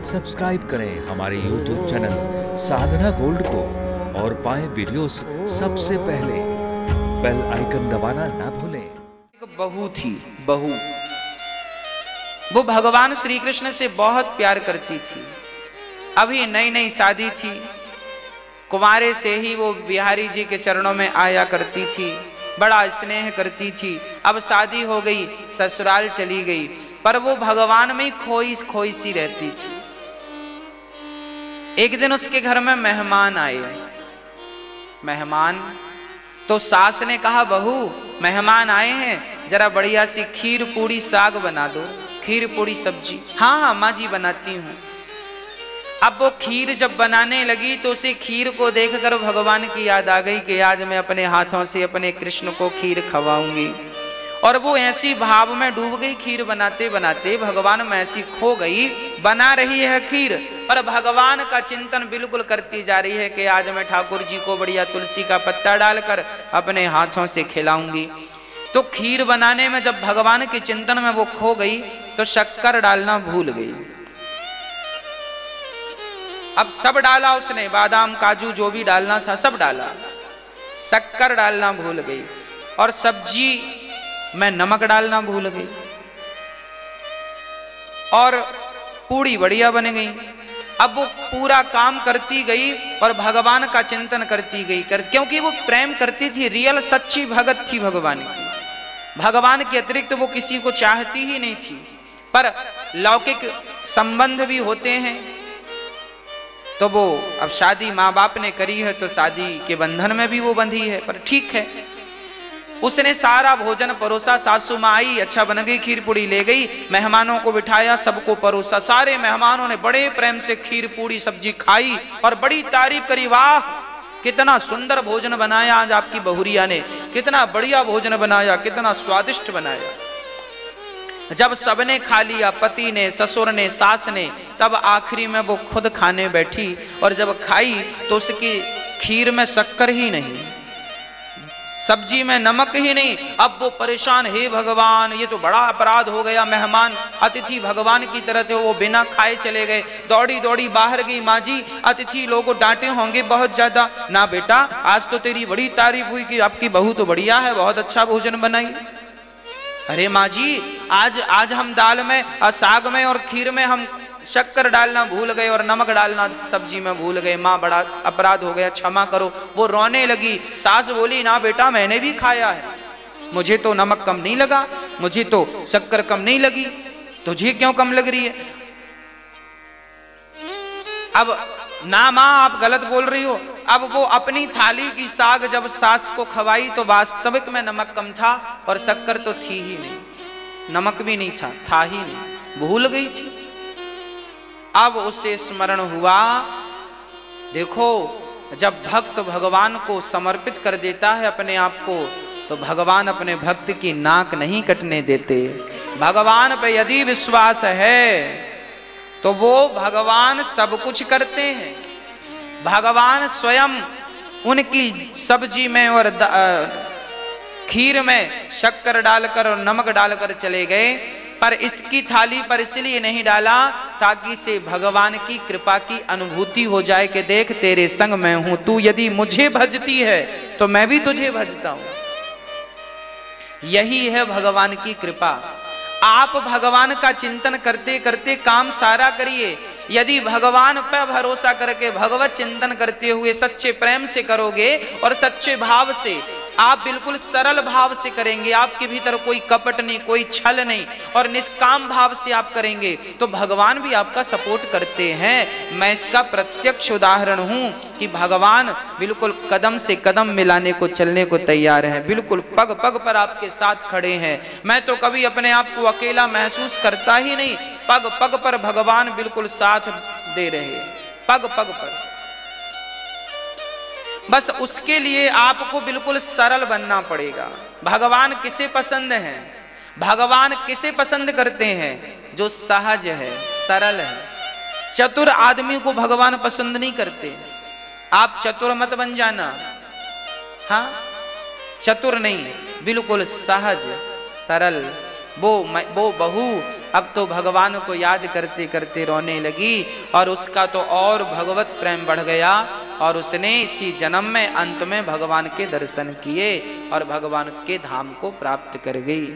Subscribe करें हमारे YouTube channel साधना gold को और पाएं वीडियोस सबसे पहले। बेल आइकन दबाना ना भूलें। एक बहू थी, बहू वो भगवान श्री कृष्ण से बहुत प्यार करती थी। अभी नई नई शादी थी, कुंवारे से ही वो बिहारी जी के चरणों में आया करती थी, बड़ा स्नेह करती थी। अब शादी हो गई, ससुराल चली गई, पर वो भगवान में खोई खोई सी रहती थी। एक दिन उसके घर में मेहमान आए। मेहमान तो सास ने कहा, बहू मेहमान आए हैं, जरा बढ़िया सी खीर पूड़ी साग बना दो, खीर पूड़ी सब्जी। हाँ हाँ माँ जी बनाती हूँ। अब वो खीर जब बनाने लगी तो उसे खीर को देखकर भगवान की याद आ गई कि आज मैं अपने हाथों से अपने कृष्ण को खीर खवाऊंगी। और वो ऐसी भाव में डूब गई, खीर बनाते बनाते भगवान में ऐसी खो गई। बना रही है खीर पर भगवान का चिंतन बिल्कुल करती जा रही है कि आज मैं ठाकुर जी को बढ़िया तुलसी का पत्ता डालकर अपने हाथों से खिलाऊंगी। तो खीर बनाने में जब भगवान के चिंतन में वो खो गई तो शक्कर डालना भूल गई। अब सब डाला उसने, बादाम काजू जो भी डालना था सब डाला, शक्कर डालना भूल गई और सब्जी में नमक डालना भूल गई और पूड़ी बढ़िया बन गई। अब वो पूरा काम करती गई और भगवान का चिंतन करती गई, क्योंकि वो प्रेम करती थी, रियल सच्ची भगत थी भगवान की। भगवान के अतिरिक्त वो किसी को चाहती ही नहीं थी। पर लौकिक संबंध भी होते हैं तो वो अब शादी माँ बाप ने करी है तो शादी के बंधन में भी वो बंधी है, पर ठीक है। उसने सारा भोजन परोसा, सासू माँ आई, अच्छा बन गई, खीर पूड़ी ले गई, मेहमानों को बिठाया, सबको परोसा। सारे मेहमानों ने बड़े प्रेम से खीर पूड़ी सब्जी खाई और बड़ी तारीफ करी, वाह कितना सुंदर भोजन बनाया आज आपकी बहुरिया ने, कितना बढ़िया भोजन बनाया, कितना स्वादिष्ट बनाया। जब सबने खा लिया, पति ने, ससुर ने, सास ने, तब आखिरी में वो खुद खाने बैठी और जब खाई तो उसकी खीर में शक्कर ही नहीं, सब्जी में नमक ही नहीं। अब वो परेशान, हे भगवान ये तो बड़ा अपराध हो गया, मेहमान अतिथि भगवान की तरह थे, वो बिना खाए चले गए। दौड़ी दौड़ी बाहर गई, माँ जी अतिथि लोग डांटे होंगे बहुत ज्यादा। ना बेटा, आज तो तेरी बड़ी तारीफ हुई कि आपकी बहू तो बढ़िया है, बहुत अच्छा भोजन बनाई। अरे माँ जी आज हम दाल में, साग में और खीर में हम शक्कर डालना भूल गए और नमक डालना सब्जी में भूल गए, माँ बड़ा अपराध हो गया, क्षमा करो। वो रोने लगी। सास बोली, ना बेटा मैंने भी खाया है, मुझे तो नमक कम नहीं लगा, मुझे तो शक्कर कम नहीं लगी, तुझे क्यों कम लग रही है? अब ना माँ आप गलत बोल रही हो। अब वो अपनी थाली की साग जब सास को खवाई तो वास्तविक में नमक कम था और शक्कर तो थी ही नहीं, नमक भी नहीं था ही नहीं, भूल गई थी। अब उसे स्मरण हुआ, देखो जब भक्त भगवान को समर्पित कर देता है अपने आप को तो भगवान अपने भक्त की नाक नहीं कटने देते। भगवान पे यदि विश्वास है तो वो भगवान सब कुछ करते हैं। भगवान स्वयं उनकी सब्जी में और खीर में शक्कर डालकर और नमक डालकर चले गए, पर इसकी थाली पर इसलिए नहीं डाला ताकि इसे भगवान की कृपा की अनुभूति हो जाए कि देख तेरे संग मैं हूं, तू यदि मुझे भजती है तो मैं भी तुझे भजता हूं। यही है भगवान की कृपा। आप भगवान का चिंतन करते करते काम सारा करिए। यदि भगवान पर भरोसा करके भगवत चिंतन करते हुए सच्चे प्रेम से करोगे और सच्चे भाव से, आप बिल्कुल सरल भाव से करेंगे, आपके भीतर कोई कपट नहीं, कोई छल नहीं और निष्काम भाव से आप करेंगे तो भगवान भी आपका सपोर्ट करते हैं। मैं इसका प्रत्यक्ष उदाहरण हूं कि भगवान बिल्कुल कदम से कदम मिलाने को, चलने को तैयार हैं, बिल्कुल पग पग पर आपके साथ खड़े हैं। मैं तो कभी अपने आप को अकेला महसूस करता ही नहीं, पग पग पर भगवान बिल्कुल साथ दे रहे हैं, पग पग पर। बस उसके लिए आपको बिल्कुल सरल बनना पड़ेगा। भगवान किसे पसंद हैं? भगवान किसे पसंद करते हैं? जो सहज है, सरल है। चतुर आदमी को भगवान पसंद नहीं करते। आप चतुर मत बन जाना, हाँ चतुर नहीं, बिल्कुल सहज सरल। वो बहू अब तो भगवान को याद करते करते रोने लगी और उसका तो और भगवत प्रेम बढ़ गया और उसने इसी जन्म में अंत में भगवान के दर्शन किए और भगवान के धाम को प्राप्त कर गई।